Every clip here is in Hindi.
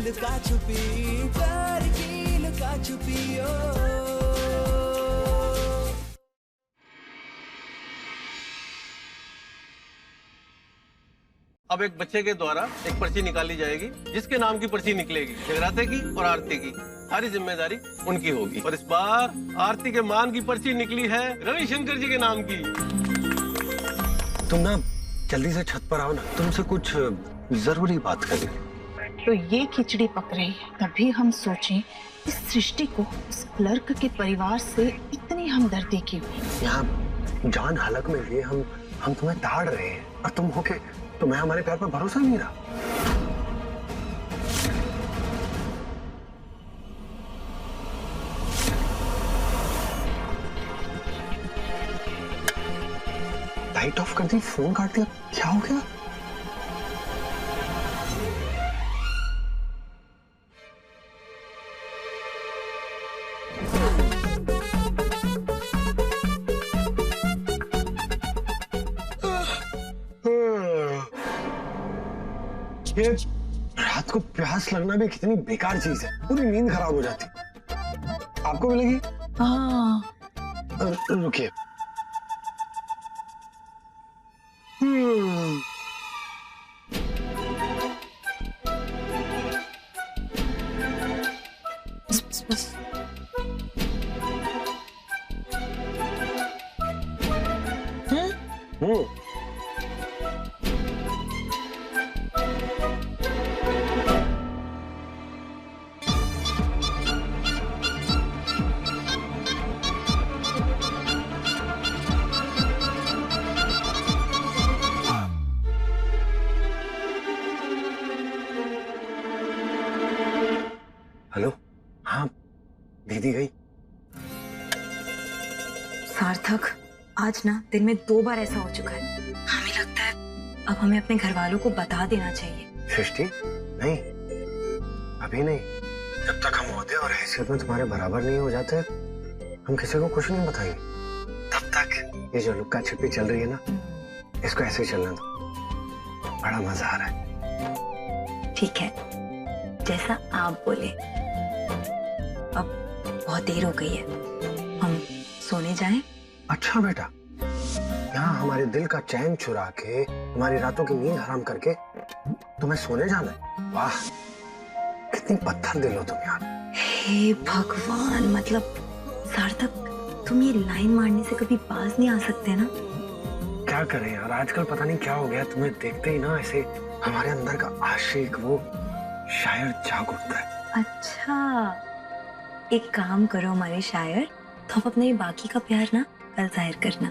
लुका छुपी, प्यार की लुका छुपी ओ। अब एक बच्चे के द्वारा एक पर्ची निकाली जाएगी, जिसके नाम की पर्ची निकलेगी जगराते की और आरती की, सारी जिम्मेदारी उनकी होगी। और इस बार आरती के मान की पर्ची निकली है रविशंकर जी के नाम की। तुम ना जल्दी से छत पर आओ ना, तुमसे कुछ जरूरी बात करनी। तो ये खिचड़ी पक रही है, तभी हम सोचें इस सृष्टि को उस क्लर्क के परिवार से इतनी हमदर्दी क्यों? यहाँ जान हालत में लिए हम तुम्हें ताड़ रहे हैं और तुम होके तुम्हें हमारे प्यार पर भरोसा नहीं रहा। लाइट ऑफ कर दी, फोन काट दिया, क्या हो गया? ये रात को प्यास लगना भी कितनी बेकार चीज है, पूरी नींद खराब हो जाती। आपको भी लगी? हाँ। रुकिए। बस। हेलो, हाँ दीदी गई। सार्थक, आज ना दिन में 2 बार ऐसा हो चुका है। हमें लगता है अब हमें अपने घर वालों को बता देना चाहिए। सृष्टि, नहीं, अभी नहीं। जब तक हम ओहदे और हैसियत में तुम्हारे बराबर नहीं हो जाते, हम किसी को कुछ नहीं बताएंगे। तब तक ये जो लुक्का छिपी चल रही है ना, इसको ऐसे ही चलने दो। बड़ा मजा आ रहा है। ठीक है, जैसा आप बोले। अब बहुत देर हो गई है, हम सोने जाएं? अच्छा बेटा, यहाँ हमारे दिल का चैन चुरा के, हमारी रातों की नींद हराम करके तुम्हें सोने जाना है? वाह, कितनी पत्थर दिल हो तुम यार। हे भगवान, मतलब सार्थक, तुम ये लाइन मारने से कभी पास नहीं आ सकते ना? क्या करें यार, आजकल पता नहीं क्या हो गया, तुम्हें देखते ही ना ऐसे हमारे अंदर का आशिक, वो शायर जाग उठता है। अच्छा, एक काम करो हमारे शायर, तो आप अपने बाकी का प्यार ना कल जाहिर करना।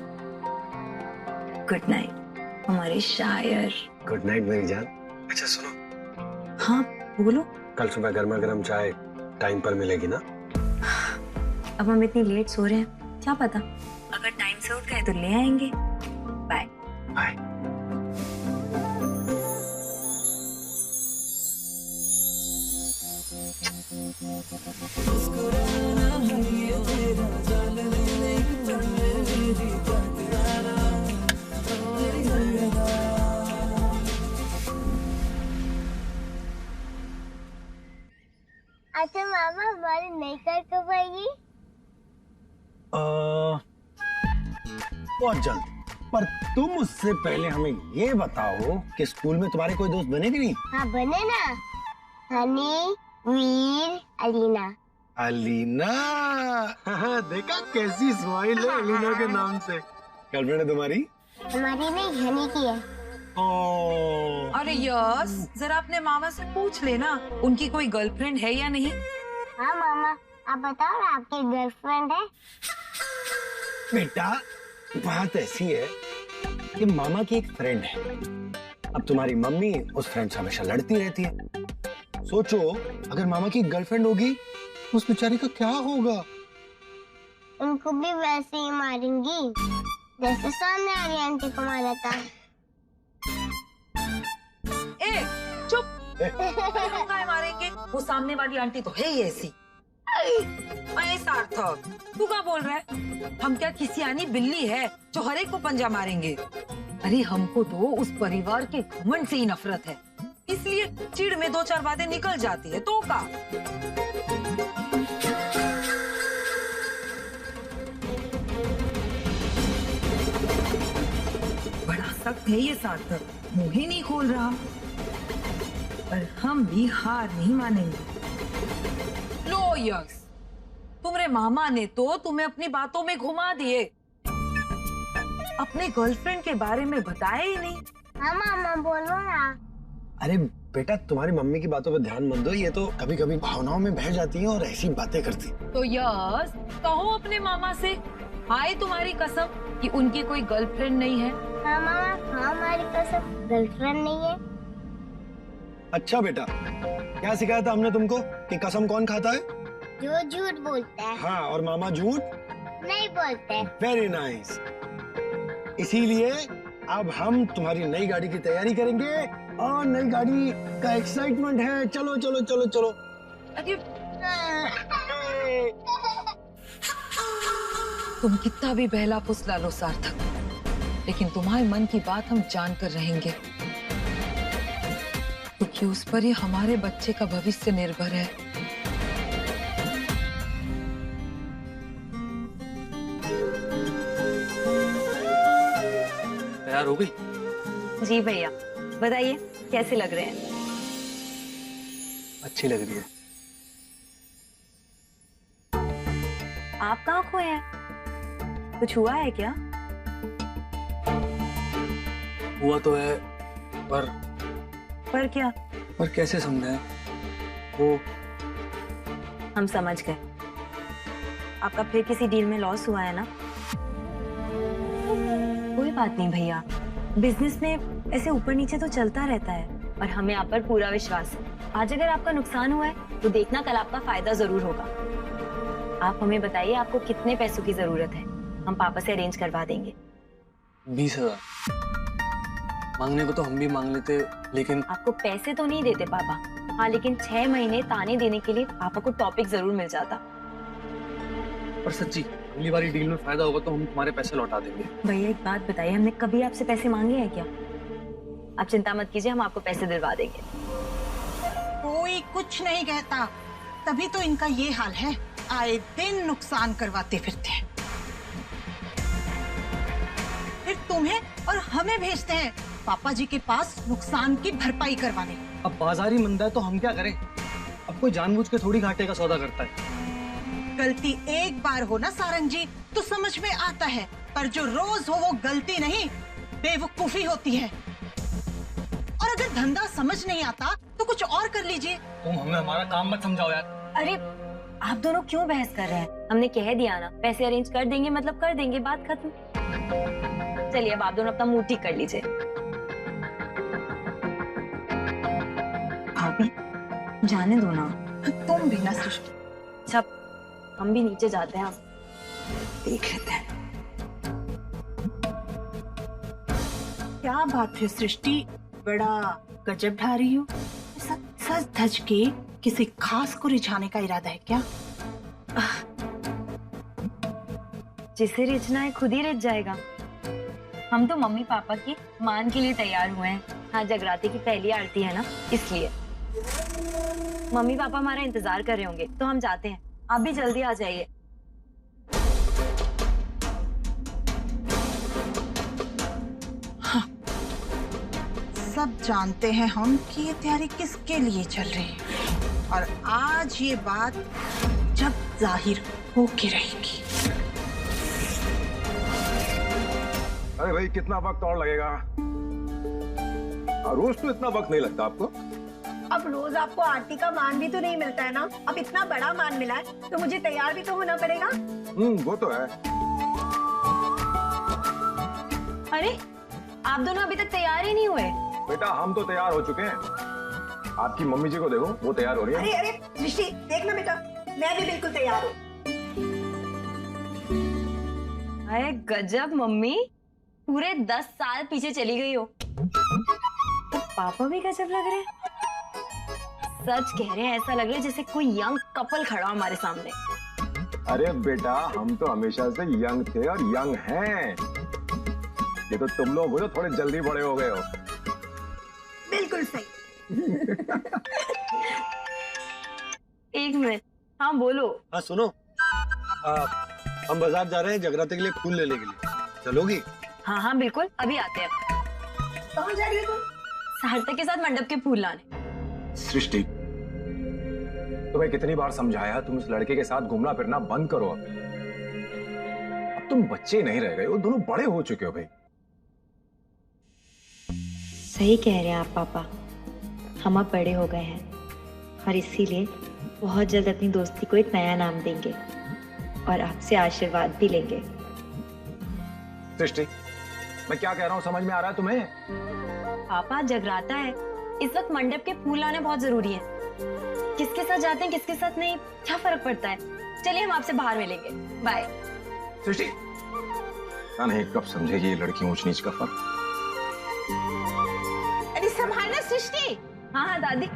गुड नाइट हमारे शायर। गुड नाइट मेरी जान। अच्छा सुनो। हाँ बोलो। कल सुबह गर्मा गर्म चाय टाइम पर मिलेगी ना? अब हम इतनी लेट सो रहे हैं, क्या पता अगर टाइम से उठ गए तो ले आएंगे। Bye bye. अच्छा मामा, हमारी नई कार कब आएगी? बहुत जल्द। पर तुम उससे पहले हमें ये बताओ कि स्कूल में तुम्हारे कोई दोस्त बने कि नहीं? हाँ बने ना, हनी, वीर, अलीना। अलीना, देखा कैसी स्माइल है अलीना के नाम से। गर्लफ्रेंड है तुम्हारी? हमारी नहीं, हनी की है। अरे यस, जरा अपने मामा से पूछ लेना उनकी कोई गर्लफ्रेंड है या नहीं। हाँ मामा, आप बताओ ना, आपकी गर्लफ्रेंड है? बेटा, बात ऐसी है कि मामा की एक फ्रेंड है। अब तुम्हारी मम्मी उस फ्रेंड से हमेशा लड़ती रहती है। सोचो, अगर मामा की गर्लफ्रेंड होगी तो उस बेचारी का क्या होगा? उनको भी वैसे ही मारेंगी जैसे सामने वाली आंटी को मारा था। ए, चुप। मारेंगे, वो सामने वाली आंटी तो है ही ऐसी। अरे सार्थक, तू क्या बोल रहा है? हम क्या किसी आनी बिल्ली है जो हर एक को पंजा मारेंगे? अरे हमको तो उस परिवार के घमंड से ही नफरत है। इसलिए चिढ़ में 2-4 बातें निकल जाती है तो का। बड़ा सख्त है ये सार्थक, मुंह ही नहीं खोल रहा। पर हम भी हार नहीं मानेंगे। लो यस, तुम्हारे मामा ने तो तुम्हें अपनी बातों में घुमा दिए, अपने गर्लफ्रेंड के बारे में बताया ही नहीं। हाँ मामा बोलो ना। अरे बेटा, तुम्हारी मम्मी की बातों पे ध्यान मत दो, ये तो कभी कभी भावनाओं में बह जाती है और ऐसी बातें करती। तो यस, कहो अपने मामा से, हाय तुम्हारी कसम कि उनकी कोई गर्लफ्रेंड नहीं है। हाँ मामा, हाँ हमारी कसम गर्लफ्रेंड नहीं है। अच्छा बेटा, क्या सिखाया था हमने तुमको कि कसम कौन खाता है? जो झूठ बोलता है। हाँ, और मामा झूठ नहीं बोलते। Very nice. इसीलिए अब हम तुम्हारी नई गाड़ी की तैयारी करेंगे और नई गाड़ी का एक्साइटमेंट है। चलो चलो चलो चलो। अरे तुम कितना भी बहला फुसला लो सार्थक, लेकिन तुम्हारे मन की बात हम जान कर रहेंगे, क्योंकि उस पर ही हमारे बच्चे का भविष्य निर्भर है। तैयार हो गई? जी भैया, बताइए कैसे लग रहे हैं? अच्छी लग रही है। आप कहाँ खोए हैं? कुछ हुआ है क्या? हुआ तो है, पर क्या? पर कैसे समझाएं? वो हम समझ गए, आपका फिर किसी डील में लॉस हुआ है ना? कोई बात नहीं भैया, बिजनेस में ऐसे ऊपर नीचे तो चलता रहता है और हमें आप पर पूरा विश्वास है। आज अगर आपका नुकसान हुआ है तो देखना कल आपका फायदा जरूर होगा। आप हमें बताइए आपको कितने पैसों की जरूरत है, हम पापा से अरेंज करवा देंगे। 20,000 मांगने को तो हम भी मांग लेते, लेकिन आपको पैसे तो नहीं देते पापा, हाँ लेकिन 6 महीने ताने देने के लिए पापा को टॉपिक जरूर मिल जाता। पर सच्ची अगली बारी डील में फायदा होगा तो हम तुम्हारे पैसे लौटा देंगे। भैया एक बात बताइए, हमने कभी आपसे पैसे मांगे हैं क्या? आप चिंता मत कीजिए, हम आपको पैसे दिलवा देंगे। कोई कुछ नहीं कहता, तभी तो इनका ये हाल है, आए दिन नुकसान करवाते फिरते हैं। फिर तुम्हें और हमें भेजते हैं पापा जी के पास नुकसान की भरपाई करवाने। अब बाजारी मंदा है तो हम क्या करें? अब कोई जानबूझ के थोड़ी घाटे का सौदा करता है। गलती एक बार हो ना सारंग जी तो समझ में आता है, पर जो रोज हो वो गलती नहीं बेवकूफी होती है। और अगर धंधा समझ नहीं आता तो कुछ और कर लीजिए। तुम हमें हमारा काम मत समझाओ यार। अरे आप दोनों क्यों बहस कर रहे हैं? हमने कह दिया ना, पैसे अरेंज कर देंगे मतलब कर देंगे, बात खत्म। चलिए अब आप दोनों अपना मुंह ठीक कर लीजिए। भाभी जाने दो ना। तुम भी ना सृष्टि। अच्छा हम भी नीचे जाते हैं, देख लेते हैं। क्या बात है सृष्टि, बड़ा गजब ढा रही हो। सच धज के किसी खास को रिझाने का इरादा है क्या? जिसे रिझना है खुद ही रिझ जाएगा। हम तो मम्मी पापा की मान के लिए तैयार हुए हैं। हाँ जगराते की पहली आरती है ना, इसलिए मम्मी पापा हमारा इंतजार कर रहे होंगे, तो हम जाते हैं। आप भी जल्दी आ जाइए। हाँ, सब जानते हैं हम कि ये तैयारी किसके लिए चल रही है, और आज ये बात जब जाहिर होके रहेगी। अरे भाई कितना वक्त और लगेगा? रोज तो इतना वक्त नहीं लगता आपको। अब रोज आपको आरती का मान भी तो नहीं मिलता है ना, अब इतना बड़ा मान मिला है तो मुझे तैयार भी तो होना पड़ेगा। वो तो है। अरे आप दोनों अभी तक तैयार ही नहीं हुए। बेटा हम तो तैयार हो चुके हैं, आपकी मम्मी जी को देखो वो तैयार हो रही है। अरे अरे दृष्टि देखना बेटा, मैं भी बिल्कुल तैयार हूँ। अरे गजब मम्मी, पूरे 10 साल पीछे चली गई हो। तो पापा भी गजब लग रहे हैं। सच कह रहे हैं, ऐसा लग रहा है जैसे कोई यंग कपल खड़ा हो हमारे सामने। अरे बेटा हम तो हमेशा से यंग थे और यंग हैं। ये तो तुम लोग हो जो थोड़े जल्दी बड़े हो गए हो। बिल्कुल सही, एक मिनट, हाँ बोलो। हाँ सुनो, हम बाजार जा रहे हैं जगराते के लिए फूल लेने के लिए, चलोगी? हाँ हाँ बिल्कुल, अभी आते हैं। कहाँ जा रही हो तुम? सार्थक के साथ मंडप के फूल लाने। सृष्टि, तुम्हें कितनी बार समझाया, तुम इस लड़के के साथ घूमना फिरना बंद करो। अब तुम बच्चे नहीं रह गए हो, दोनों बड़े हो चुके हो भाई। सही कह रहे हैं आप पापा, हम अब बड़े हो गए हैं और इसीलिए बहुत जल्द अपनी दोस्ती को एक नया नाम देंगे और आपसे आशीर्वाद भी लेंगे। सृष्टि, मैं क्या कह रहा हूँ समझ में आ रहा है तुम्हें? पापा जगराता है, इस वक्त मंडप के फूल लाने बहुत जरूरी है। किसके साथ जाते हैं किसके साथ नहीं, क्या फर्क पड़ता है। चलिए हम आपसे बाहर मिलेंगे, बाय। सृष्टि, नहीं कब समझेगी ये लड़की ऊंच नीच का फर्क। अरे संभालना सृष्टि। हाँ हाँ दादी।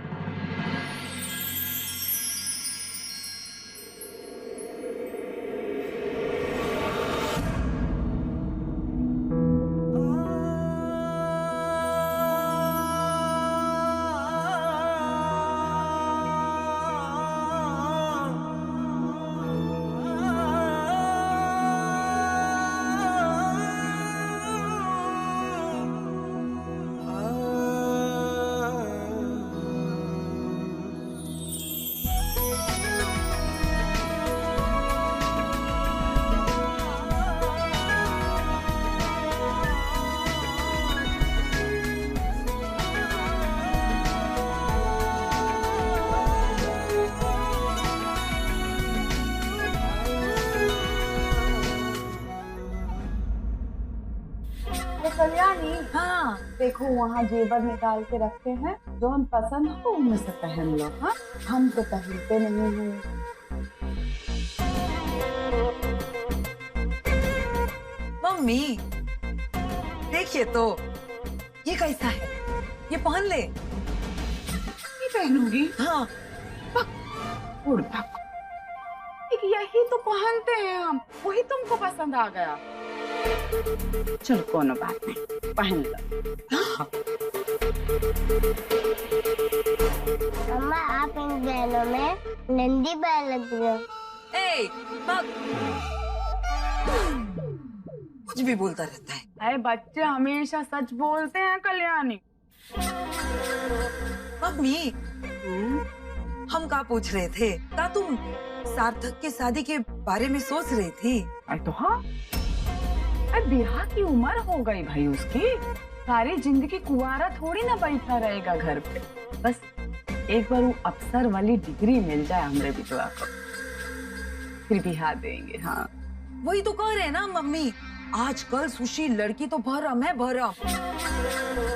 कल्याणी, हाँ देखो वहाँ जेवर निकाल के रखते हैं, जो हम पसंद हो उनमें से पहन लो। हाँ, हम तो पहनते नहीं हैं। मम्मी देखिए तो, ये कैसा है, ये पहन ले। ये पहनूंगी? हाँ उड़ भाग। यही तो पहनते हैं हम, वही तुमको पसंद आ गया। चलो कोनो बात नहीं, पहन लो। मम्मा आप इन बहनों में नंदी बैल लग रहे हो। ए, कुछ भी बोलता रहता है। अरे बच्चे हमेशा सच बोलते हैं कल्याणी। मम्मी हम क्या पूछ रहे थे, क्या तुम सार्थक की शादी के बारे में सोच रही थी? अरे तो हाँ, अरे ब्याह की उम्र हो गई भाई उसकी, सारी जिंदगी कुंवारा थोड़ी ना बैठा रहेगा घर पे। बस एक बार वो अफसर वाली डिग्री मिल जाए हमरे बिटवा को, फिर ब्याह देंगे। हाँ वही तो कह रहे हैं ना मम्मी, आजकल सुशील लड़की तो भरम है भरम।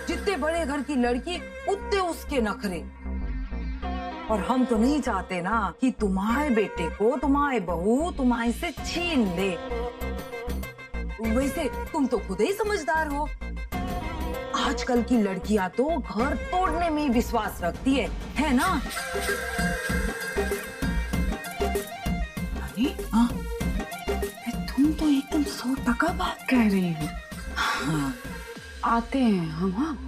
जितने बड़े घर की लड़की उतने उसके नखरे। और हम तो नहीं चाहते ना कि तुम्हारे बेटे को तुम्हारे बहू तुम्हारे से छीन ले। वैसे तुम तो खुद ही समझदार हो, आजकल की लड़कियां तो घर तोड़ने में ही विश्वास रखती है ना? हाँ? तुम तो एकदम 100% बात कह रही हो। हाँ, आते हैं हम। हाँ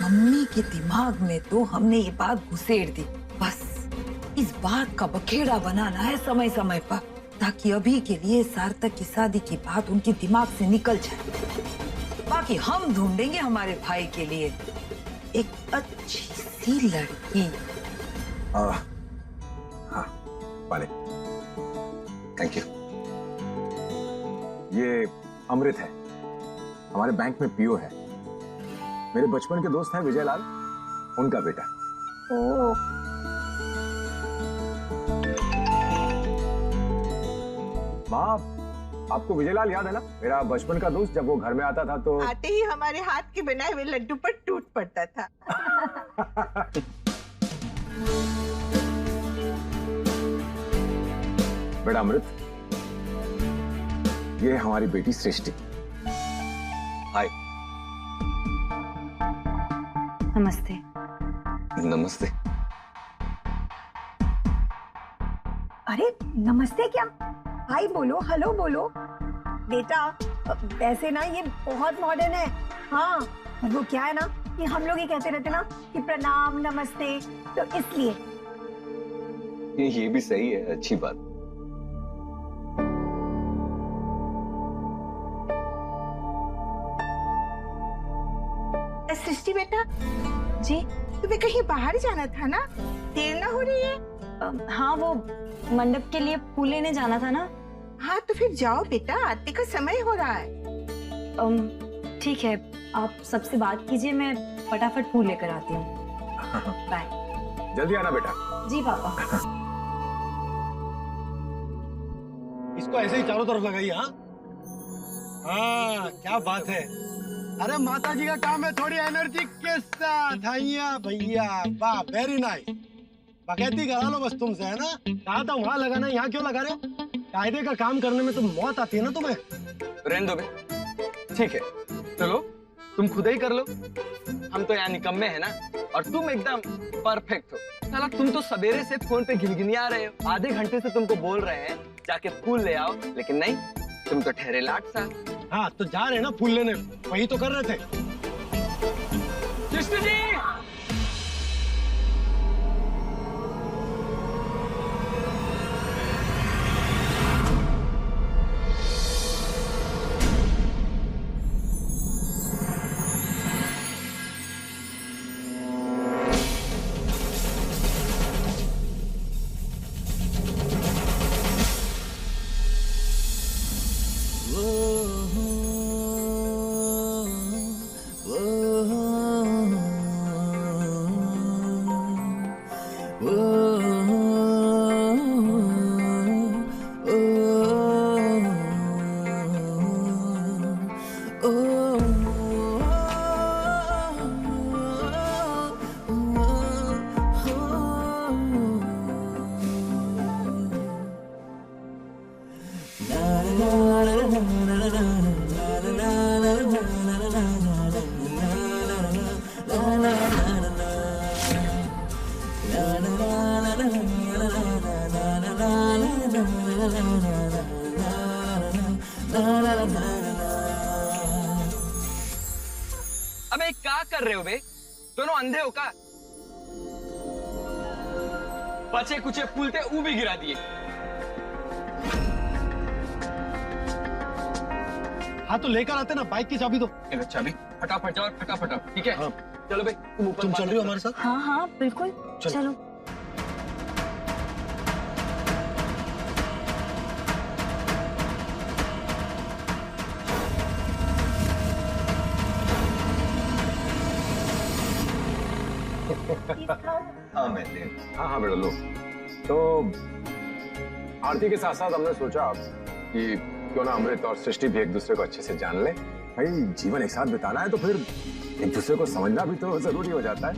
मम्मी के दिमाग में तो हमने ये बात घुसेड़ दी। बस इस बात का बखेड़ा बनाना है समय समय पर, ताकि अभी के लिए सार्थक की शादी की बात उनके दिमाग से निकल जाए। बाकी हम ढूंढेंगे हमारे भाई के लिए एक अच्छी सी लड़की। हाँ वाले, थैंक यू। ये अमृत है, हमारे बैंक में पीओ है, मेरे बचपन के दोस्त हैं विजय लाल, उनका बेटा। माँ, आपको विजय लाल याद है ना, मेरा बचपन का दोस्त? जब वो घर में आता था तो आते ही हमारे हाथ के बनाए हुए लड्डू पर टूट पड़ता था। बेटा अमृत, ये हमारी बेटी सृष्टि। हाय। नमस्ते। नमस्ते। अरे नमस्ते क्या, हाय बोलो, हेलो बोलो। बेटा वैसे ना ये बहुत मॉडर्न है। हाँ वो क्या है ना कि हम लोग ही कहते रहते ना कि प्रणाम नमस्ते, तो इसलिए। ये भी सही है, अच्छी बात। सृष्टि बेटा, जी तुम्हें कहीं बाहर जाना था ना, देर ना हो रही है? हाँ वो मंडप के लिए फूल लेने जाना था ना। हाँ तो फिर जाओ बेटा, आरती का समय हो रहा है। ठीक है, आप सबसे बात कीजिए, मैं फटाफट फूल लेकर आती हूँ। बाय। जल्दी आना बेटा। जी पापा। इसको ऐसे ही चारों तरफ लगाइए। हाँ हाँ क्या बात है। अरे माता जी का काम है थोड़ी एनर्जी के साथ। हाँ भैया वाह वेरी नाइस। बकैती करा लो बस तुमसे, है ना। कहा था वहां लगाना, यहाँ क्यों लगा रहे हो? कायदे का काम करने में तो मौत आती है ना तुम्हें। रहने दो बे, ठीक है चलो तुम खुद ही कर लो। हम तो यहाँ निकम्मे है ना, और तुम एकदम परफेक्ट हो। साला तुम तो सवेरे से फोन पे गिनगिनिया रहे हो, आधे घंटे से तुमको बोल रहे हैं जाके फूल ले आओ, लेकिन नहीं, तुम तो ठहरे लाट सा। हाँ तो जा रहे ना फूल लेने, वही तो कर रहे थे। कृष्ण जी अबे क्या कर रहे हो बे, दोनों अंधे हो का? बचे कुचे फूलते ऊ भी गिरा दिए। हाँ तो लेकर आते ना, बाइक की चाबी दो। चाबी फटाफट जाओ, फटाफट आओ, ठीक है? हाँ। चलो बे, तुम ऊपर। तुम चल रही हो हमारे साथ? हाँ हाँ बिल्कुल, चलो। हाँ मैं ले। हाँ हाँ बेटा लो। तो आरती के साथ साथ हमने सोचा कि क्यों ना अमृत और सृष्टि भी एक दूसरे को अच्छे से जान ले। भाई जीवन एक साथ बिताना है तो फिर एक दूसरे को समझना भी तो जरूरी हो जाता है।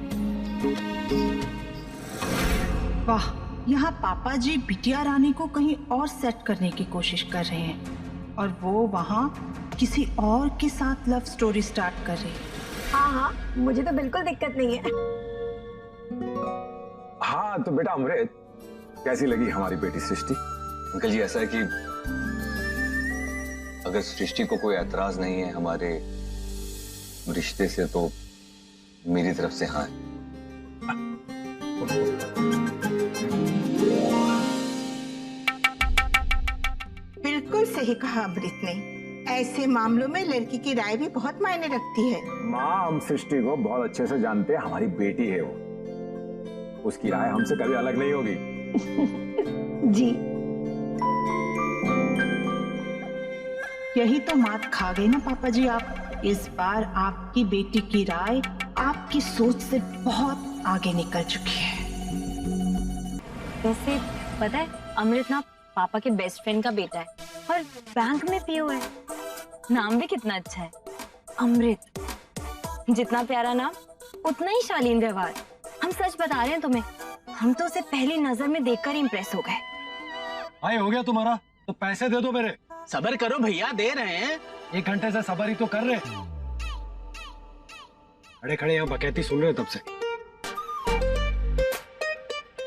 वाह, यहाँ पापा जी बिटिया रानी को कहीं और सेट करने की कोशिश कर रहे हैं और वो वहाँ किसी और के साथ लव स्टोरी स्टार्ट कर रही है। हाँ हाँ मुझे तो बिल्कुल दिक्कत नहीं है। हाँ तो बेटा अमृत, कैसी लगी हमारी बेटी सृष्टि? अंकल जी ऐसा है कि अगर सृष्टि को कोई ऐतराज नहीं है हमारे रिश्ते से तो मेरी तरफ से हाँ है। बिल्कुल सही कहा अमृत ने, ऐसे मामलों में लड़की की राय भी बहुत मायने रखती है। माँ हम सृष्टि को बहुत अच्छे से जानते हैं, हमारी बेटी है वो, उसकी राय हमसे कभी अलग नहीं होगी। जी यही तो मात खा गए ना पापा जी आप। इस बार आपकी बेटी की राय आपकी सोच से बहुत आगे निकल चुकी है। वैसे पता है अमृत ना पापा के बेस्ट फ्रेंड का बेटा है और बैंक में पीओ है। नाम भी कितना अच्छा है, अमृत। जितना प्यारा नाम उतना ही शालीन व्यवहार। हम सच बता रहे हैं तुम्हें, हम तो उसे पहली नजर में देखकर इम्प्रेस हो गए। भाई हो गया तुम्हारा, तो पैसे दे दो मेरे। सबर करो भैया, दे रहे हैं। 1 घंटे से सबर ही तो कर रहे। खड़े खड़े यहाँ बकैती सुन रहे तब से।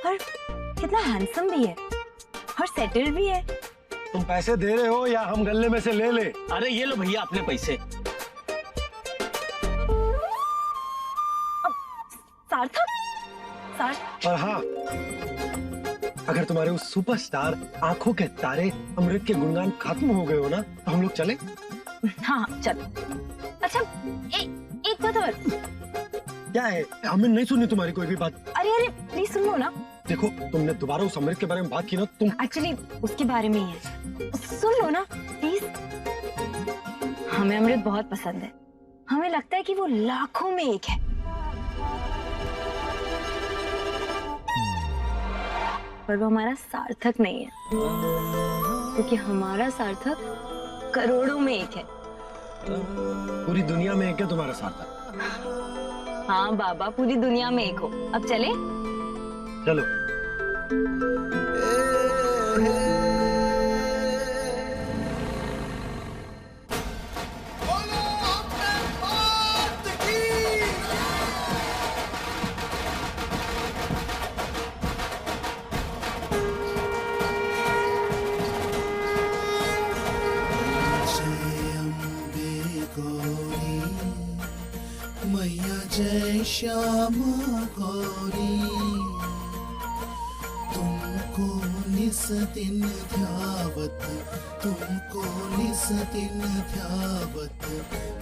और कितना हैंडसम भी है और सेटल भी है। तुम पैसे दे रहे हो या हम गल्ले में से ले ले? अरे ये लो भैया अपने पैसे। सार्थक और हाँ, अगर तुम्हारे उस सुपरस्टार आंखों के तारे अमृत के गुणगान खत्म हो गए हो ना, तो हम लोग चले? हाँ चल। अच्छा एक बात और। क्या है? हमें नहीं सुननी तुम्हारी कोई भी बात। अरे प्लीज सुन लो ना। देखो, तुमने दोबारा उस अमृत के बारे में बात की ना, तुम एक्चुअली उसके बारे में ही है, सुन लो ना प्लीज। हमें अमृत बहुत पसंद है, हमें लगता है कि वो लाखों में एक है, पर वो हमारा सार्थक नहीं है, क्योंकि हमारा सार्थक करोड़ों में एक है। पूरी दुनिया में एक है तुम्हारा सार्थक? हाँ बाबा, पूरी दुनिया में एक हो। अब चले? चलो। मैया जय श्यामा गौरी, तुमको निस दिन ध्यावत, तुमको निस दिन ध्यावत,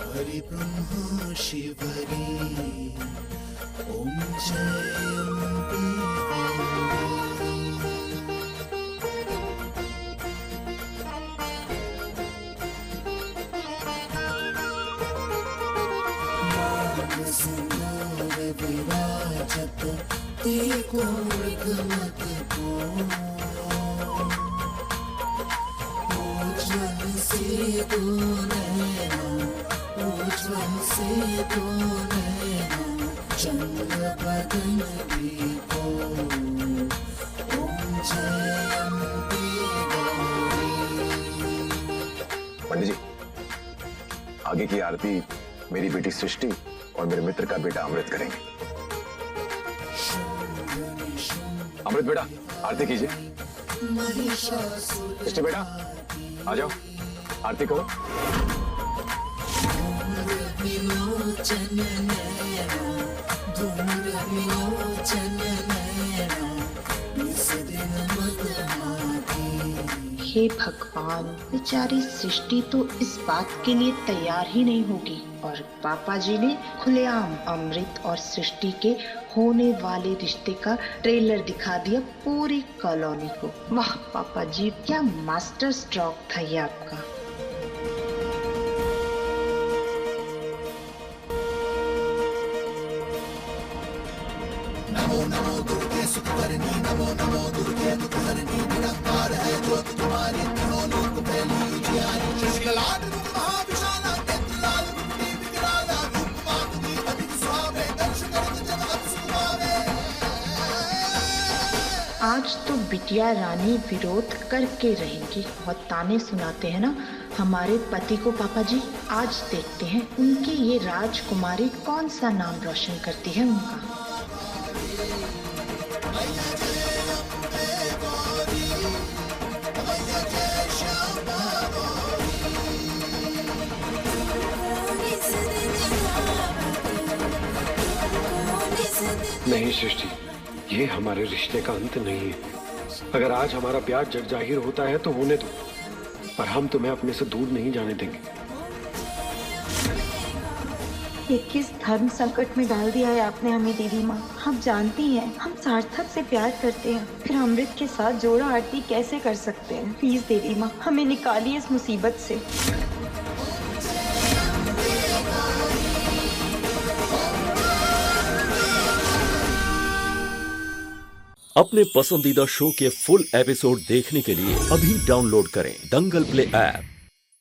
हरि ब्रह्मा शिवरी, ओम जय अम्बे गौरी। सिंदूर विराजत तेको मृगमत को, उज्ज्वल से दो नैना, उज्ज्वल से दो नैना, चंद्र बदन को, ओम जय अम्बे गौरी। पंडित जी, आगे की आरती मेरी बेटी सृष्टि और मेरे मित्र का बेटा अमृत करेंगे। अमृत बेटा, आरती कीजिए। सृष्टि बेटा, आ जाओ, आरती करो। हे भगवान, बेचारी सृष्टि तो इस बात के लिए तैयार ही नहीं होगी, और पापा जी ने खुलेआम अमृत और सृष्टि के होने वाले रिश्ते का ट्रेलर दिखा दिया पूरी कॉलोनी को। वाह पापा जी, क्या मास्टर स्ट्रोक था ये आपका। नमो नमो दुर्गे सुखकर्णी, नमो नमो दुर्गे दुखहरणी, निरंकार है ज्योत तुम्हारी, तीनों लोक फैली उजियारी। शशिकलाट रूप महाविशाला, नेत्र लाल मुकुटी विकराला, रूप माधुरी अधिक सुहावे, दर्श करत जग अति सुहावे। आज तो बिटिया रानी विरोध करके रहेंगी। बहुत ताने सुनाते हैं ना हमारे पति को पापा जी। आज देखते हैं उनकी ये राजकुमारी कौन सा नाम रोशन करती है उनका। नहीं सृष्टि, ये हमारे रिश्ते का अंत नहीं है। अगर आज हमारा प्यार जग जाहिर होता है तो होने दो, पर हम तुम्हें अपने से दूर नहीं जाने देंगे। ये किस धर्म संकट में डाल दिया है आपने हमें देवी माँ। हम जानती हैं हम सार्थक से प्यार करते हैं, फिर अमृत के साथ जोड़ा आरती कैसे कर सकते हैं। प्लीज देवी माँ, हमें निकालिए इस मुसीबत से। अपने पसंदीदा शो के फुल एपिसोड देखने के लिए अभी डाउनलोड करें दंगल प्ले ऐप।